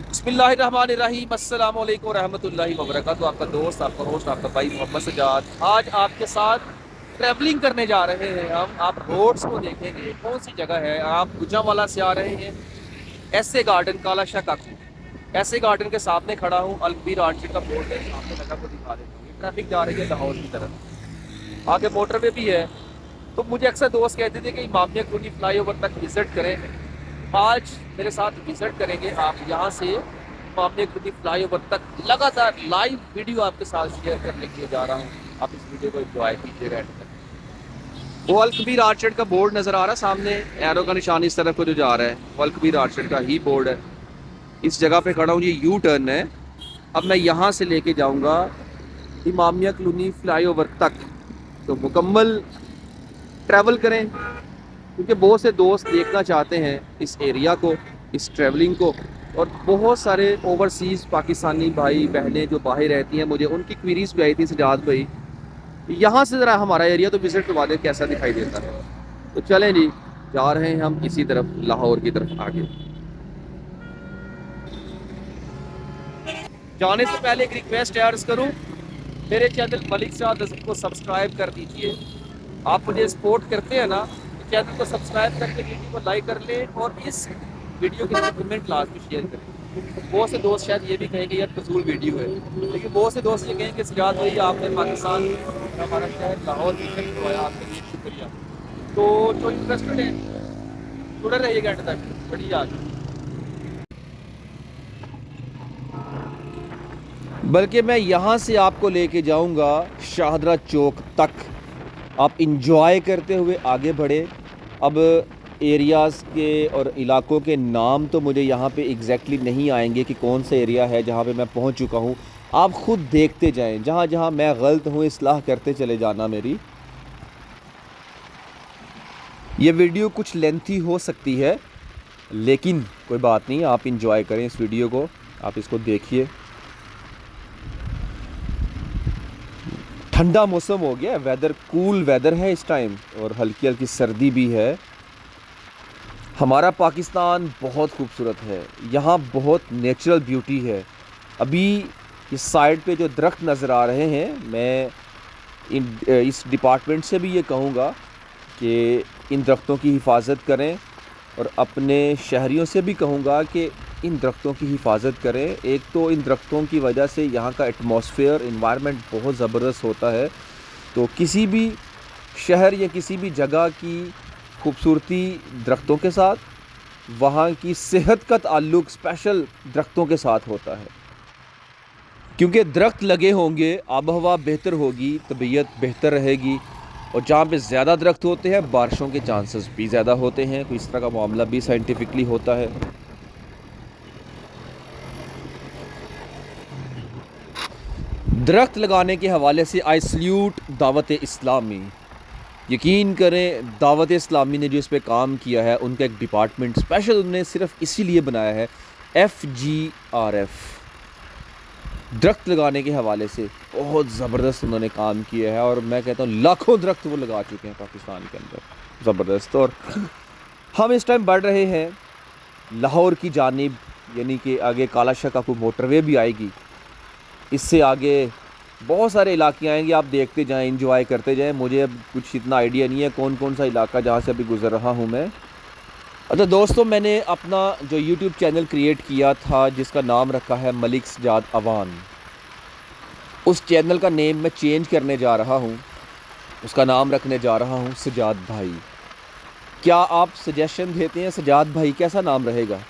बिस्मिल्लाहिर्रहमानिर्रहीम अस्सलाम वालेकुम रहमतुल्लाहि व बरकातुहू। आपका दोस्त, आपका होस्ट, आपका भाई मोहम्मद सजाद आज आपके साथ ट्रैवलिंग करने जा रहे हैं। हम आप रोड्स को देखेंगे, कौन सी जगह है। आप गुजरांवाला से आ रहे हैं, ऐसे गार्डन काला शाह काकू, ऐसे गार्डन के सामने खड़ा हूँ। अलकबीर आर्चर का बोर्ड है सामने लगा, को दिखा देता हूँ। ट्रैफिक जा रही है लाहौर की तरफ, आगे मोटरवे भी है। तो मुझे अक्सर दोस्त कहते थे कि इमामिया कॉलोनी फ्लाई ओवर तक विज़िट करें। आज मेरे साथ विज़िट करेंगे आप यहाँ से इमामिया कॉलोनी फ्लाई ओवर तक। लगातार लाइव वीडियो आपके साथ शेयर करने के लिए जा रहा हूँ। आप इस वीडियो को एंजॉय कीजिएगा एंड तक। वो अलकबीर आर्चर्ड का बोर्ड नज़र आ रहा है सामने, एरो का निशान इस तरफ को जो जा रहा है, वो अलकबीर आर्चर्ड का ही बोर्ड है। इस जगह पे खड़ा हूँ, ये यू टर्न है। अब मैं यहाँ से लेके जाऊँगा इमामिया कॉलोनी फ्लाई ओवर तक। तो मुकम्मल ट्रैवल करें, क्योंकि बहुत से दोस्त देखना चाहते हैं इस एरिया को, इस ट्रैवलिंग को। और बहुत सारे ओवरसीज़ पाकिस्तानी भाई बहनें जो बाहर रहती हैं, मुझे उनकी क्वीरीज भी आई थी, सजाद भाई यहाँ से ज़रा हमारा एरिया तो विज़िट करवा दें, कैसा दिखाई देता है। तो चलें जी, जा रहे हैं हम इसी तरफ, लाहौर की तरफ आगे। जाने से पहले एक रिक्वेस्ट अर्ज़ करूँ, मेरे चैनल मलिक सजाद को सब्सक्राइब कर दीजिए। आप मुझे सपोर्ट करते हैं ना, चैनल को सब्सक्राइब करके वीडियो को लाइक कर लें और इस वीडियो के कमेंट लाजमी शेयर करें। बहुत से दोस्त शायद ये भी कहेंगे यार फजूल वीडियो है, लेकिन बहुत से दोस्त ये कहेंगे सजाद भाई आपने पाकिस्तान हमारा शहर लाहौर विजिट करवाया, आपके लिए शुक्रिया। तो जो इंटरेस्टेड है जुड़े रहिएगा एंड तक। बढ़िया। बल्कि मैं यहाँ से आपको लेके जाऊँगा शाहदरा चौक तक। आप इंजॉय करते हुए आगे बढ़े। अब एरियाज़ के और इलाकों के नाम तो मुझे यहाँ पे एग्जैक्टली नहीं आएंगे कि कौन सा एरिया है जहाँ पे मैं पहुँच चुका हूँ। आप ख़ुद देखते जाएं, जहाँ जहाँ मैं गलत हूँ इस्लाह करते चले जाना मेरी। ये वीडियो कुछ लेंथी हो सकती है, लेकिन कोई बात नहीं, आप इंजॉय करें इस वीडियो को, आप इसको देखिए। ठंडा मौसम हो गया, वेदर कूल वेदर है इस टाइम, और हल्की हल्की सर्दी भी है। हमारा पाकिस्तान बहुत खूबसूरत है, यहाँ बहुत नेचुरल ब्यूटी है। अभी इस साइड पे जो दरख्त नज़र आ रहे हैं, मैं इस डिपार्टमेंट से भी ये कहूँगा कि इन दरख्तों की हिफाजत करें, और अपने शहरियों से भी कहूँगा कि इन दरख्तों की हिफाजत करें। एक तो इन दरख्तों की वजह से यहाँ का एटमॉस्फेयर इन्वायरमेंट बहुत ज़बरदस्त होता है। तो किसी भी शहर या किसी भी जगह की खूबसूरती दरख्तों के साथ, वहाँ की सेहत का ताल्लुक़ स्पेशल दरख्तों के साथ होता है। क्योंकि दरख्त लगे होंगे, आब हवा बेहतर होगी, तबीयत बेहतर रहेगी। और जहाँ पे ज़्यादा दरख्त होते हैं, बारिशों के चांसेस भी ज़्यादा होते हैं। तो इस तरह का मामला भी साइंटिफिकली होता है। दरख्त लगाने के हवाले से आई सल्यूट दावत इस्लामी। यकीन करें, दावत इस्लामी ने जो इस पे काम किया है, उनका एक डिपार्टमेंट स्पेशल उन्होंने सिर्फ इसीलिए बनाया है, FGRF। दरख्त लगाने के हवाले से बहुत ज़बरदस्त उन्होंने काम किया है, और मैं कहता हूँ लाखों दरख्त वो लगा चुके हैं पाकिस्तान के अंदर, ज़बरदस्त। और हम इस टाइम बढ़ रहे हैं लाहौर की जानिब, यानी कि आगे काला शाह काकू मोटरवे भी आएगी, इससे आगे बहुत सारे इलाके आएंगे। आप देखते जाएं, इंजॉय करते जाएं। मुझे अब कुछ इतना आइडिया नहीं है कौन कौन सा इलाका जहाँ से अभी गुज़र रहा हूँ मैं। अच्छा दोस्तों, मैंने अपना जो यूट्यूब चैनल क्रिएट किया था, जिसका नाम रखा है मलिक सजाद अवान, उस चैनल का नेम मैं चेंज करने जा रहा हूँ। उसका नाम रखने जा रहा हूँ सजाद भाई। क्या आप सजेशन देते हैं सजाद भाई कैसा नाम रहेगा?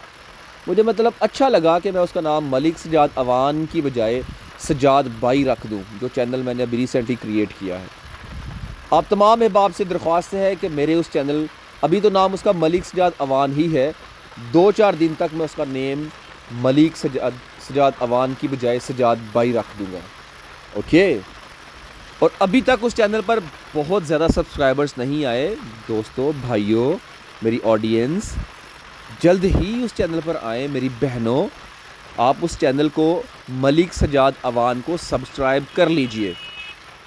मुझे मतलब अच्छा लगा कि मैं उसका नाम मलिक सजाद अवान की बजाय सजाद भाई रख दूं, जो चैनल मैंने अभी रिसेंटली क्रिएट किया है। आप तमाम अहबाब से दरख्वास्त है कि मेरे उस चैनल, अभी तो नाम उसका मलिक सजाद अवान ही है, 2-4 दिन तक मैं उसका नेम मलिक सजाद अवान की बजाय सजाद भाई रख दूंगा, ओके। और अभी तक उस चैनल पर बहुत ज़्यादा सब्सक्राइबर्स नहीं आए दोस्तों, भाइयों, मेरी ऑडियंस जल्द ही उस चैनल पर आए। मेरी बहनों, आप उस चैनल को मलिक सजाद अवान को सब्सक्राइब कर लीजिए,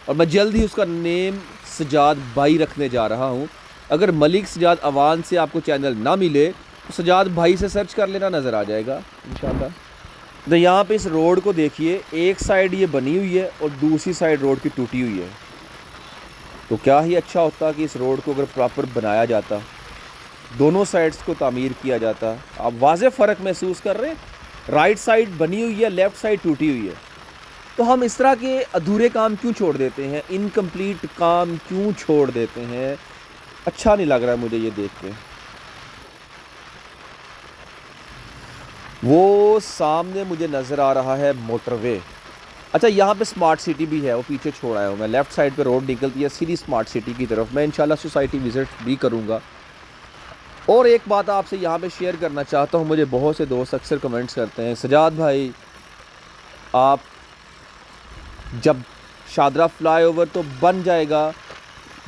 और मैं जल्द ही उसका नेम सजाद भाई रखने जा रहा हूँ। अगर मलिक सजाद अवान से आपको चैनल ना मिले तो सजाद भाई से सर्च कर लेना, नज़र आ जाएगा इंशाल्लाह। तो यहाँ पे इस रोड को देखिए, एक साइड ये बनी हुई है और दूसरी साइड रोड की टूटी हुई है। तो क्या ही अच्छा होता कि इस रोड को अगर प्रॉपर बनाया जाता, दोनों साइड्स को तामीर किया जाता। आप वाज़े फ़र्क महसूस कर रहे हैं, राइट साइड बनी हुई है, लेफ़्ट साइड टूटी हुई है। तो हम इस तरह के अधूरे काम क्यों छोड़ देते हैं, इनकम्प्लीट काम क्यों छोड़ देते हैं? अच्छा नहीं लग रहा है मुझे ये देख के। वो सामने मुझे नज़र आ रहा है मोटरवे। अच्छा, यहाँ पे स्मार्ट सिटी भी है, वो पीछे छोड़ आया हूँ मैं। लेफ़्ट साइड पे रोड निकलती है सीधी स्मार्ट सिटी की तरफ। मैं इंशाल्लाह सोसाइटी विज़िट भी करूँगा। और एक बात आपसे यहाँ पे शेयर करना चाहता हूँ, मुझे बहुत से दोस्त अक्सर कमेंट्स करते हैं, सजाद भाई आप जब शादरा फ़्लाईओवर तो बन जाएगा,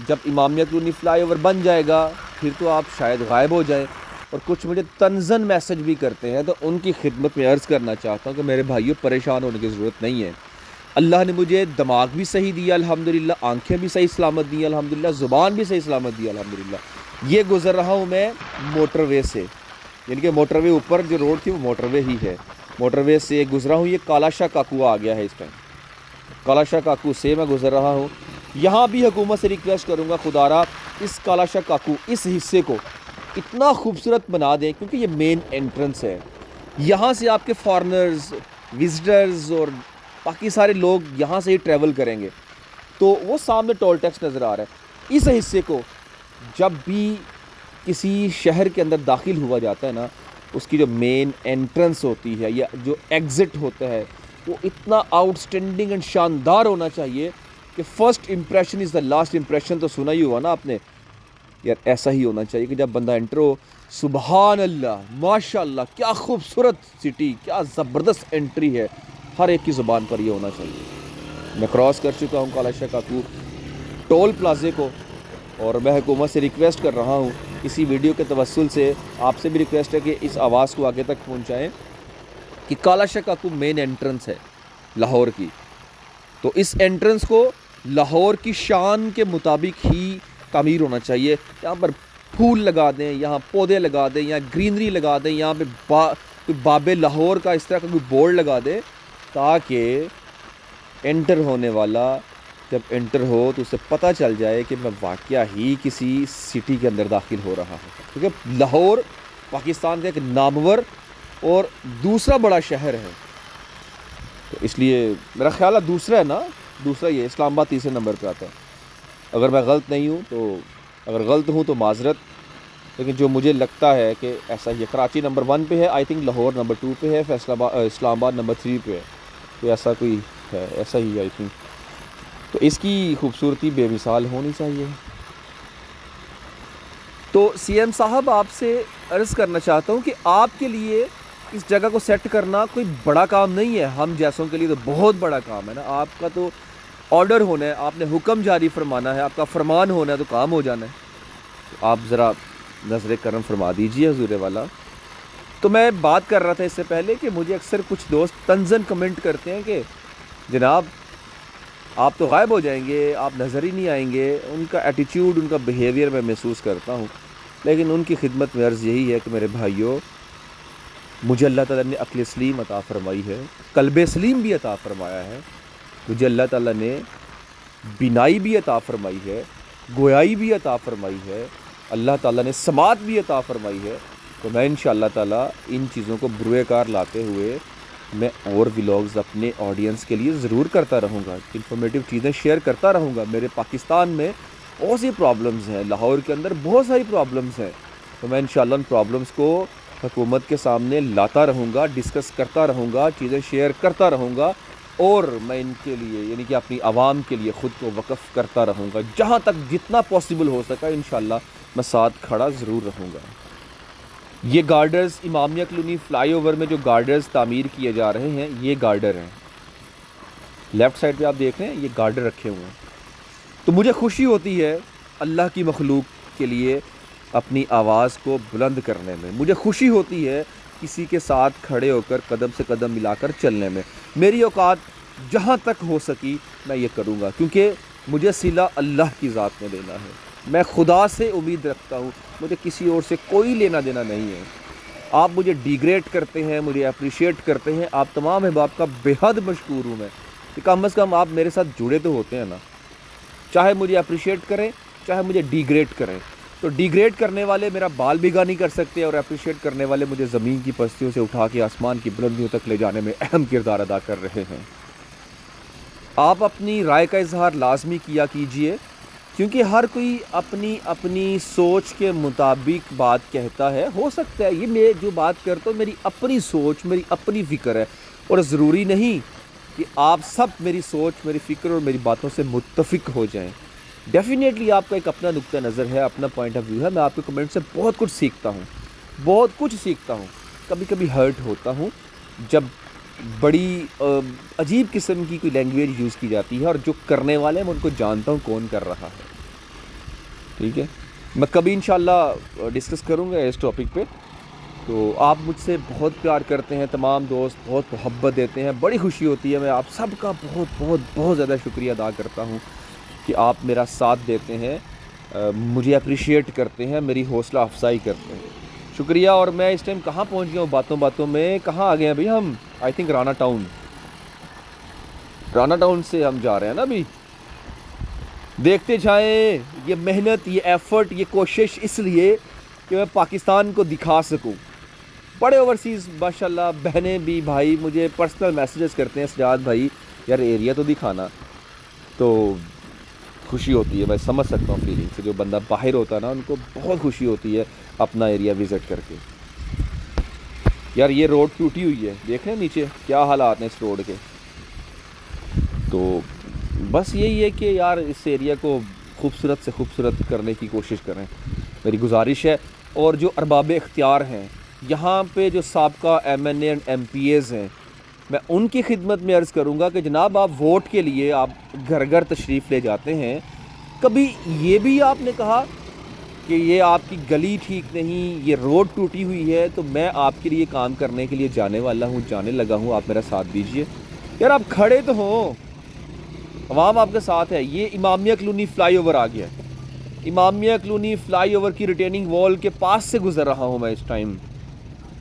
जब इमामिया कॉलोनी फ़्लाईओवर बन जाएगा फिर तो आप शायद गायब हो जाएं। और कुछ मुझे तंज़न मैसेज भी करते हैं, तो उनकी खिदमत में अर्ज़ करना चाहता हूँ कि मेरे भाइयों परेशान होने की ज़रूरत नहीं है। अल्लाह ने मुझे दिमाग भी सही दिया अल्हम्दुलिल्लाह, आंखें भी सही सलामत दी अल्हम्दुलिल्लाह, ज़ुबान भी सही सलामत दी अल्हम्दुलिल्लाह। ये गुज़र रहा हूँ मैं मोटरवे से, यानी कि मोटरवे ऊपर जो रोड थी वो मोटरवे ही है। मोटरवे से गुज़रा हूँ, ये कालाशाह काकुआ आ गया है इस टाइम। कालाशाह काकू से मैं गुज़र रहा हूँ। यहाँ भी हुकूमत से रिक्वेस्ट करूँगा, खुदारा इस कालाशाह काकू इस हिस्से को इतना खूबसूरत बना दें, क्योंकि ये मेन एंट्रेंस है। यहाँ से आपके फॉरेनर्स, विज़िटर्स और बाकी सारे लोग यहाँ से ही ट्रैवल करेंगे। तो वो सामने टोल टैक्स नज़र आ रहा है। इस हिस्से को जब भी किसी शहर के अंदर दाखिल हुआ जाता है ना, उसकी जो मेन एंट्रेंस होती है या जो एग्ज़िट होता है, वो इतना आउटस्टैंडिंग एंड शानदार होना चाहिए कि first impression is the last impression. तो सुना ही हुआ ना आपने यार, ऐसा ही होना चाहिए कि जब बंदा एंटर हो, सुबहान अल्लाह, माशाअल्लाह, क्या खूबसूरत सिटी, क्या ज़बरदस्त एंट्री है, हर एक की ज़ुबान पर ये होना चाहिए। मैं क्रॉस कर चुका हूँ कालाशाह काकू टोल प्लाज़े को, और मैं हुकूमत से रिक्वेस्ट कर रहा हूँ, इसी वीडियो के तवस्सुल से आपसे भी रिक्वेस्ट है कि इस आवाज़ को आगे तक पहुँचाएँ कि कालाशाह काकू मेन एंट्रेंस है लाहौर की। तो इस एंट्रेंस को लाहौर की शान के मुताबिक ही तामीर होना चाहिए। यहाँ पर फूल लगा दें, यहाँ पौधे लगा दें, यहाँ ग्रीनरी लगा दें, यहाँ पे कोई बाबे लाहौर का इस तरह का कोई बोर्ड लगा दें, ताकि एंटर होने वाला जब एंटर हो तो उसे पता चल जाए कि मैं वाकया ही किसी सिटी के अंदर दाखिल हो रहा हूँ। क्योंकि लाहौर पाकिस्तान का एक नामवर और दूसरा बड़ा शहर है। तो इसलिए मेरा ख्याल है दूसरा है ना, दूसरा ये इस्लामाबाद तीसरे नंबर पे आता है, अगर मैं गलत नहीं हूँ तो। अगर गलत हूँ तो माजरत, लेकिन जो मुझे लगता है कि ऐसा ही है। कराची नंबर 1 पे है, आई थिंक लाहौर नंबर 2 पे है, इस्लामाबाद नंबर 3 पे है, तो ऐसा कोई है, ऐसा ही आई थिंक। तो इसकी खूबसूरती बेमिसाल होनी चाहिए। तो सीएम साहब आपसे अर्ज़ करना चाहता हूँ कि आपके लिए इस जगह को सेट करना कोई बड़ा काम नहीं है, हम जैसों के लिए तो बहुत बड़ा काम है ना। आपका तो ऑर्डर होना है, आपने हुक्म जारी फरमाना है, आपका फरमान होना है, तो काम हो जाना है। तो आप ज़रा नज़र करम फरमा दीजिए हुज़ूर वाला। तो मैं बात कर रहा था इससे पहले कि मुझे अक्सर कुछ दोस्त तंज़न कमेंट करते हैं कि जनाब आप तो गायब हो जाएंगे, आप नज़र ही नहीं आएंगे। उनका एटीट्यूड, उनका बिहेवियर मैं महसूस करता हूँ, लेकिन उनकी खिदमत में अर्ज़ यही है कि मेरे भाइयों, मुझे अल्लाह ताला ने अक्ल सलीम अता फ़रमाई है, क़ल्ब सलीम भी अता फ़रमाया है। मुझे अल्लाह ताला ने बिनाई भी अता फ़रमाई है, गोयाई भी अता फ़रमाई है, अल्लाह ताला ने समात भी अता फ़रमाई है। तो मैं इंशाअल्लाह ताला इन चीज़ों को बुरुएकार लाते हुए मैं और व्लॉग्स अपने ऑडियंस के लिए ज़रूर करता रहूँगा, इन्फॉर्मेटिव चीज़ें शेयर करता रहूँगा। मेरे पाकिस्तान में बहुत सी प्रॉब्लम्स हैं, लाहौर के अंदर बहुत सारी प्रॉब्लम्स हैं, तो मैं इंशाअल्लाह उन प्रॉब्लम्स को हुकूमत के सामने लाता रहूँगा, डिस्कस करता रहूँगा, चीज़ें शेयर करता रहूँगा, और मैं इनके लिए यानी कि अपनी आवाम के लिए ख़ुद को वक़्फ़ करता रहूँगा। जहाँ तक जितना पॉसिबल हो सका इंशाअल्लाह मैं साथ खड़ा ज़रूर रहूँगा। ये गार्डर्स इमामिया कॉलोनी फ़्लाईओवर में जो गार्डर्स तामीर किए जा रहे हैं, ये गार्डर हैं। लेफ़्ट साइड पे आप देख रहे हैं, ये गार्डर रखे हुए हैं। तो मुझे खुशी होती है अल्लाह की मखलूक के लिए अपनी आवाज़ को बुलंद करने में। मुझे खुशी होती है किसी के साथ खड़े होकर कदम से कदम मिलाकर चलने में। मेरी औकात जहाँ तक हो सकी मैं ये करूँगा, क्योंकि मुझे सिला अल्लाह की ज़ात में लेना है। मैं खुदा से उम्मीद रखता हूँ, मुझे किसी और से कोई लेना देना नहीं है। आप मुझे डिग्रेड करते हैं, मुझे अप्रिशिएट करते हैं, आप तमाम अहबाब का बेहद मशकूर हूँ मैं कि कम अज़ कम आप मेरे साथ जुड़े तो होते हैं ना। चाहे मुझे अप्रिशिएट करें, चाहे मुझे डिग्रेड करें। तो डिग्रेड करने वाले मेरा बाल बिगा नहीं कर सकते और अप्रिशिएट करने वाले मुझे ज़मीन की पस्तियों से उठा के आसमान की बुलंदियों तक ले जाने में अहम किरदार अदा कर रहे हैं। आप अपनी राय का इजहार लाजमी किया कीजिए, क्योंकि हर कोई अपनी अपनी सोच के मुताबिक बात कहता है। हो सकता है ये मैं जो बात करता हूँ मेरी अपनी सोच, मेरी अपनी फ़िक्र है, और ज़रूरी नहीं कि आप सब मेरी सोच, मेरी फ़िक्र और मेरी बातों से मुत्तफ़िक हो जाएं। डेफ़िनेटली आपका एक अपना नुक्ता नज़र है, अपना पॉइंट ऑफ व्यू है। मैं आपके कमेंट से बहुत कुछ सीखता हूँ, बहुत कुछ सीखता हूँ। कभी कभी हर्ट होता हूँ जब बड़ी अजीब किस्म की कोई लैंग्वेज यूज़ की जाती है, और जो करने वाले हैं मैं उनको जानता हूँ कौन कर रहा है। ठीक है, मैं कभी इंशाल्लाह डिस्कस करूँगा इस टॉपिक पे। तो आप मुझसे बहुत प्यार करते हैं, तमाम दोस्त बहुत मोहब्बत देते हैं, बड़ी खुशी होती है। मैं आप सब का बहुत बहुत बहुत ज़्यादा शुक्रिया अदा करता हूँ कि आप मेरा साथ देते हैं, मुझे अप्रिशिएट करते हैं, मेरी हौसला अफजाई करते हैं। शुक्रिया। और मैं इस टाइम कहाँ पहुँच गया हूँ बातों बातों में, कहाँ आ गए हैं अभी हम? आई थिंक राना टाउन से हम जा रहे हैं ना अभी। देखते जाएं, ये मेहनत, ये एफ़र्ट, ये कोशिश इसलिए कि मैं पाकिस्तान को दिखा सकूं। बड़े ओवरसीज़ माशाल्लाह बहनें भी, भाई मुझे पर्सनल मैसेजेस करते हैं, सजाद भाई यार एरिया तो दिखाना। तो खुशी होती है, मैं समझ सकता हूँ फीलिंग से। जो बंदा बाहर होता है ना, उनको बहुत खुशी होती है अपना एरिया विज़िट करके। यार ये रोड टूटी हुई है, देख रहे हैं नीचे क्या हालात हैं इस रोड के। तो बस यही है कि यार इस एरिया को खूबसूरत से खूबसूरत करने की कोशिश करें, मेरी गुजारिश है। और जो अरबाब इख्तियार हैं यहाँ पे, जो साबका MNA एंड MPAs हैं, मैं उनकी खिदमत में अर्ज़ करूँगा कि जनाब आप वोट के लिए आप घर घर तशरीफ़ ले जाते हैं, कभी ये भी आपने कहा कि ये आपकी गली ठीक नहीं, ये रोड टूटी हुई है, तो मैं आपके लिए काम करने के लिए जाने वाला हूँ, जाने लगा हूँ, आप मेरा साथ दीजिए। यार आप खड़े तो हों, अवाम आपके साथ है। ये इमामिया कॉलोनी फ्लाईओवर आ गया है, इमामिया कॉलोनी फ्लाईओवर की रिटेनिंग वॉल के पास से गुज़र रहा हूँ मैं इस टाइम।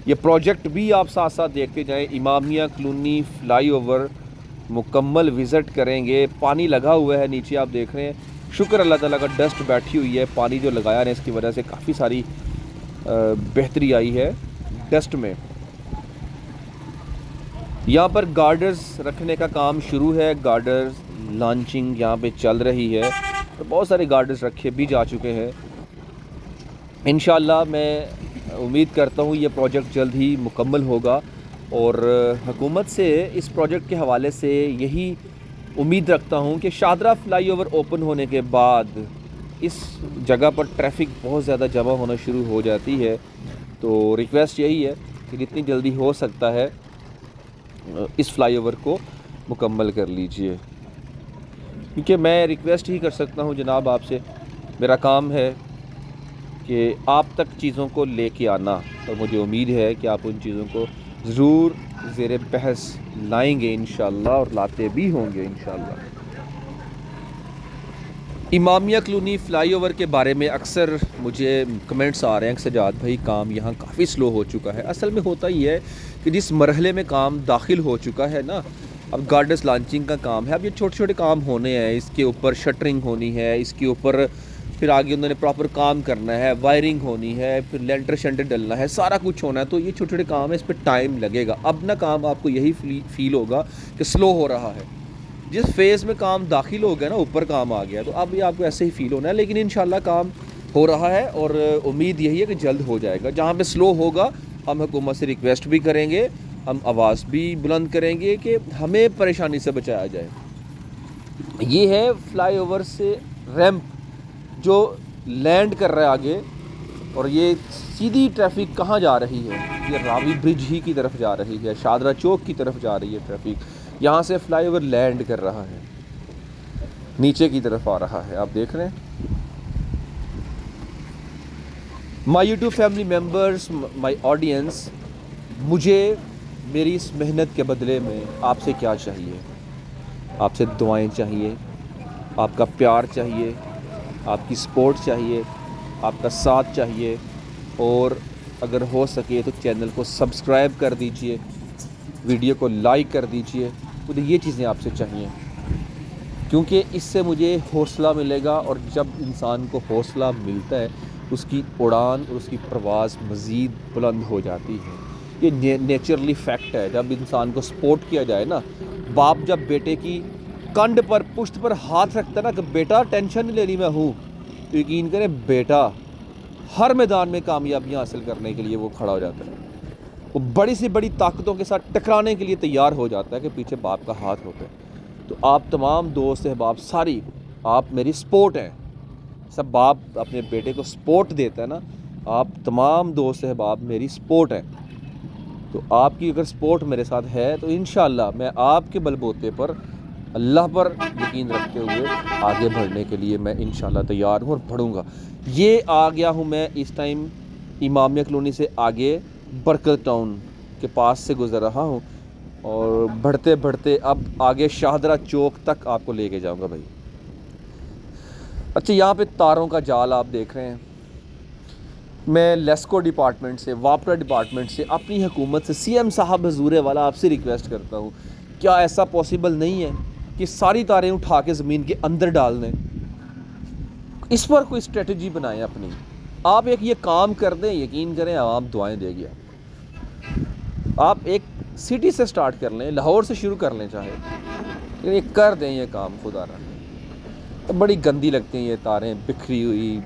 ये प्रोजेक्ट भी आप साथ साथ देखते जाएं। इमामिया कॉलोनी फ्लाईओवर मुकम्मल विज़िट करेंगे। पानी लगा हुआ है नीचे, आप देख रहे हैं। शुक्र अल्लाह ताला का, डस्ट बैठी हुई है। पानी जो लगाया है इसकी वजह से काफ़ी सारी बेहतरी आई है डस्ट में। यहाँ पर गार्डर्स रखने का काम शुरू है, गार्डर्स लॉन्चिंग यहाँ पे चल रही है, तो बहुत सारे गार्डर्स रखे भी जा चुके हैं। इंशाल्लाह मैं उम्मीद करता हूँ ये प्रोजेक्ट जल्द ही मुकम्मल होगा, और हुकूमत से इस प्रोजेक्ट के हवाले से यही उम्मीद रखता हूँ कि शादरा फ्लाईओवर ओपन होने के बाद इस जगह पर ट्रैफिक बहुत ज़्यादा जमा होना शुरू हो जाती है। तो रिक्वेस्ट यही है कि जितनी जल्दी हो सकता है इस फ्लाईओवर को मुकम्मल कर लीजिए, क्योंकि मैं रिक्वेस्ट ही कर सकता हूँ जनाब आपसे। मेरा काम है कि आप तक चीज़ों को लेके आना, और मुझे उम्मीद है कि आप उन चीज़ों को ज़रूर ज़ेरे बहस लाएंगे इंशाल्लाह, और लाते भी होंगे इंशाल्लाह। इमामिया कॉलोनी फ़्लाईओवर के बारे में अक्सर मुझे कमेंट्स आ रहे हैं कि सजाद भाई काम यहाँ काफ़ी स्लो हो चुका है। असल में होता ही है कि जिस मरहले में काम दाखिल हो चुका है ना, अब गार्डर्स लॉन्चिंग का काम है, अब ये छोटे छोटे काम होने हैं, इसके ऊपर शटरिंग होनी है, इसके ऊपर फिर आगे उन्होंने प्रॉपर काम करना है, वायरिंग होनी है, फिर लेंटर शेंटर डलना है, सारा कुछ होना है। तो ये छोटे छोटे काम है, इस पर टाइम लगेगा। अब ना काम आपको यही फील होगा कि स्लो हो रहा है। जिस फेज़ में काम दाखिल हो गया ना, ऊपर काम आ गया, तो अब ये आपको ऐसे ही फ़ील होना है। लेकिन इंशाल्लाह काम हो रहा है, और उम्मीद यही है कि जल्द हो जाएगा। जहाँ पे स्लो होगा हम हुकूमत से रिक्वेस्ट भी करेंगे, हम आवाज़ भी बुलंद करेंगे कि हमें परेशानी से बचाया जाए। ये है फ्लाईओवर से रैंप जो लैंड कर रहा है आगे, और ये सीधी ट्रैफिक कहाँ जा रही है? ये रावी ब्रिज ही की तरफ जा रही है, शादरा चौक की तरफ जा रही है ट्रैफिक। यहाँ से फ्लाईओवर लैंड कर रहा है, नीचे की तरफ आ रहा है, आप देख रहे हैं। My YouTube family members, my audience, मुझे मेरी इस मेहनत के बदले में आपसे क्या चाहिए? आपसे दुआएं चाहिए, आपका प्यार चाहिए, आपकी सपोर्ट चाहिए, आपका साथ चाहिए, और अगर हो सके तो चैनल को सब्सक्राइब कर दीजिए, वीडियो को लाइक कर दीजिए। मुझे ये चीज़ें आपसे चाहिए, क्योंकि इससे मुझे हौसला मिलेगा, और जब इंसान को हौसला मिलता है उसकी उड़ान और उसकी परवाज़ मज़ीद बुलंद हो जाती है। ये नेचुरली फैक्ट है। जब इंसान को सपोर्ट किया जाए ना, बाप जब बेटे की कंध पर, पुश्त पर हाथ रखता है ना कि बेटा टेंशन नहीं लेनी मैं हूँ, तो यकीन करें बेटा हर मैदान में कामयाबियाँ हासिल करने के लिए वो खड़ा हो जाता है। वो बड़ी से बड़ी ताकतों के साथ टकराने के लिए तैयार हो जाता है कि पीछे बाप का हाथ होता है। तो आप तमाम दोस्त अहबाब सारी, आप मेरी सपोर्ट हैं। सब बाप अपने बेटे को सपोर्ट देता है ना, आप तमाम दोस्त अहबाब मेरी सपोर्ट हैं। तो आपकी अगर सपोर्ट मेरे साथ है तो इंशाअल्लाह मैं आपके बलबूते पर, अल्लाह पर यकीन रखते हुए आगे बढ़ने के लिए मैं इंशाअल्लाह तैयार हूँ और बढ़ूँगा। ये आ गया हूँ मैं इस टाइम इमामिया कॉलोनी से आगे बरकत टाउन के पास से गुज़र रहा हूँ, और बढ़ते बढ़ते अब आगे शाहदरा चौक तक आपको लेके जाऊँगा भाई। अच्छा, यहाँ पे तारों का जाल आप देख रहे हैं। मैं लेस्को डिपार्टमेंट से, वापरा डिपार्टमेंट से, अपनी हुकूमत से, सीएम साहब हजूर वाला आपसे रिक्वेस्ट करता हूँ, क्या ऐसा पॉसिबल नहीं है कि सारी तारें उठा के ज़मीन के अंदर डाल दें? इस पर कोई स्ट्रेटजी बनाएं अपनी। आप एक ये काम कर दें, यकीन करें आवाम दुआएं देगी। आप एक सिटी से स्टार्ट कर लें, लाहौर से शुरू कर लें चाहे, लेकिन ये कर दें ये काम खुदा रहा। तो बड़ी गंदी लगती हैं ये तारें, बिखरी हुई,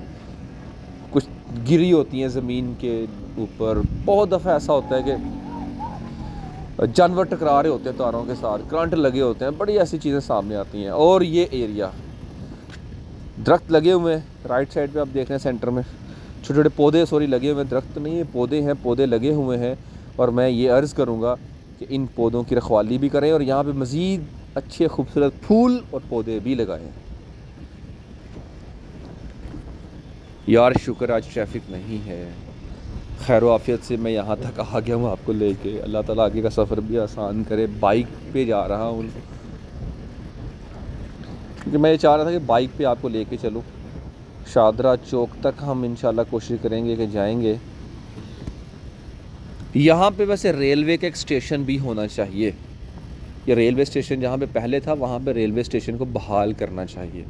कुछ गिरी होती हैं ज़मीन के ऊपर। बहुत दफ़ा ऐसा होता है कि जानवर टकरा रहे होते हैं तारों के साथ, करंट लगे होते हैं, बड़ी ऐसी चीज़ें सामने आती हैं। और ये एरिया दरख्त लगे हुए हैं, राइट साइड पे आप देख रहे हैं सेंटर में छोटे छोटे पौधे, सॉरी लगे हुए हैं, दरख्त नहीं है पौधे हैं, पौधे लगे हुए हैं। और मैं ये अर्ज़ करूँगा कि इन पौधों की रखवाली भी करें और यहाँ पे मज़ीद अच्छे खूबसूरत फूल और पौधे भी लगाएं। यार शुक्र आज ट्रैफिक नहीं है, खैर आफियत से मैं यहाँ तक आ गया हूँ आपको लेके। अल्लाह ताला आगे का सफ़र भी आसान करे। बाइक पे जा रहा हूँ क्योंकि मैं ये चाह रहा था कि बाइक पे आपको लेके चलूँ। शाहदरा चौक तक हम इंशाल्लाह कोशिश करेंगे कि जाएंगे। यहाँ पे वैसे रेलवे का एक स्टेशन भी होना चाहिए। ये रेलवे स्टेशन जहाँ पे पहले था, वहाँ पे रेलवे स्टेशन को बहाल करना चाहिए।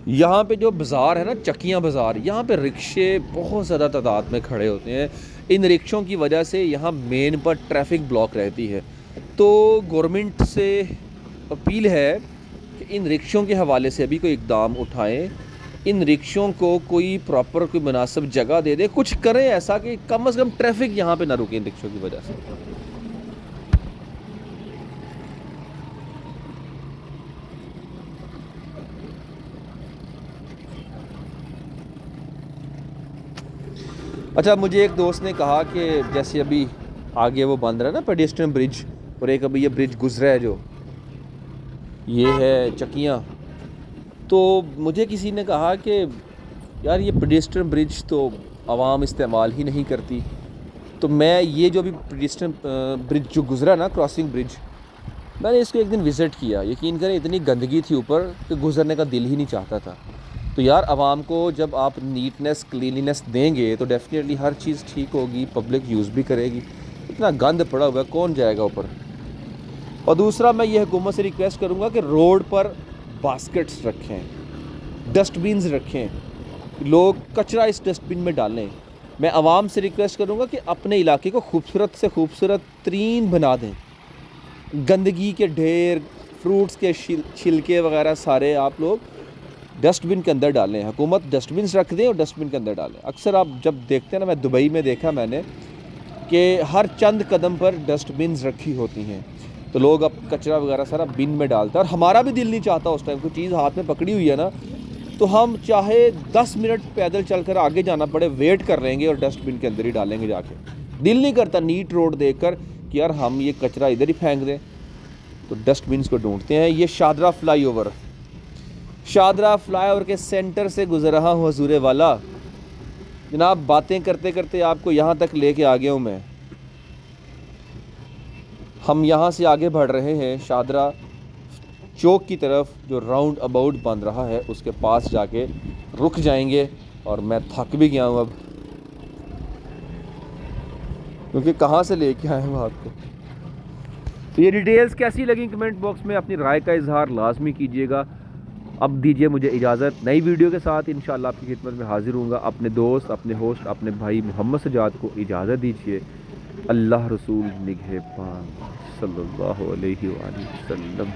यहाँ पे जो बाज़ार है ना, चकियाँ बाज़ार, यहाँ पे रिक्शे बहुत ज़्यादा तादाद में खड़े होते हैं। इन रिक्शों की वजह से यहाँ मेन पर ट्रैफिक ब्लॉक रहती है। तो गवर्नमेंट से अपील है कि इन रिक्शों के हवाले से अभी कोई इक़दाम उठाएं, इन रिक्शों को कोई प्रॉपर कोई मुनासिब जगह दे दे, कुछ करें ऐसा कि कम से कम ट्रैफिक यहाँ पे ना रुके इन रिक्शों की वजह से। अच्छा, मुझे एक दोस्त ने कहा कि जैसे अभी आगे वो बन रहा है ना पेडेस्ट्रियन ब्रिज, और एक अभी ये ब्रिज गुजरा है जो ये है चकियाँ, तो मुझे किसी ने कहा कि यार ये पेडेस्ट्रियन ब्रिज तो आवाम इस्तेमाल ही नहीं करती। तो मैं ये जो अभी पेडेस्ट्रियन ब्रिज जो गुजरा ना, क्रॉसिंग ब्रिज, मैंने इसको एक दिन विज़िट किया। यकीन करें इतनी गंदगी थी ऊपर कि गुजरने का दिल ही नहीं चाहता था। तो यार आवाम को जब आप नीटनेस क्लीनिनेस देंगे तो डेफिनेटली हर चीज़ ठीक होगी, पब्लिक यूज़ भी करेगी। इतना गंद पड़ा हुआ है, कौन जाएगा ऊपर। और दूसरा, मैं ये हुकूमत से रिक्वेस्ट करूँगा कि रोड पर बास्केट्स रखें, डस्टबिन्स रखें, लोग कचरा इस डस्टबिन में डालें। मैं आवाम से रिक्वेस्ट करूँगा कि अपने इलाके को खूबसूरत से खूबसूरत तरीन बना दें। गंदगी के ढेर, फ्रूट्स के छिलके वगैरह सारे आप लोग डस्टबिन के अंदर डालें। हुकूमत डस्टबिन रख दें और डस्टबिन के अंदर डालें। अक्सर आप जब देखते हैं ना, मैं दुबई में देखा मैंने कि हर चंद कदम पर डस्टबिन रखी होती हैं, तो लोग अब कचरा वगैरह सारा बिन में डालते हैं। और हमारा भी दिल नहीं चाहता उस टाइम, कोई चीज़ हाथ में पकड़ी हुई है ना, तो हम चाहे 10 मिनट पैदल चलकर आगे जाना पड़े, वेट कर लेंगे और डस्टबिन के अंदर ही डालेंगे जाके। दिल नहीं करता नीट रोड देखकर कि यार हम ये कचरा इधर ही फेंक दें। तो डस्टबिन को ढूंढते हैं। ये शाहदरा फ्लाईओवर, शाहदरा फ्लाईओवर के सेंटर से गुजर रहा हूँ हजूरे वाला। जनाब बातें करते करते आपको यहाँ तक लेके आ गया हूँ मैं। हम यहाँ से आगे बढ़ रहे हैं शाहदरा चौक की तरफ जो राउंड अबाउट बन रहा है उसके पास जाके रुक जाएंगे। और मैं थक भी गया हूँ अब, क्योंकि कहाँ से लेके आए हैं आपको। तो ये डिटेल्स कैसी लगी कमेंट बॉक्स में अपनी राय का इजहार लाजमी कीजिएगा। अब दीजिए मुझे इजाज़त, नई वीडियो के साथ इंशाल्लाह आपकी खिदमत में हाजिर हूँगा। अपने दोस्त, अपने होस्ट, अपने भाई मोहम्मद सजाद को इजाज़त दीजिए। अल्लाह रसूल निगहबान सल्लल्लाहु अलैहि वसल्लम।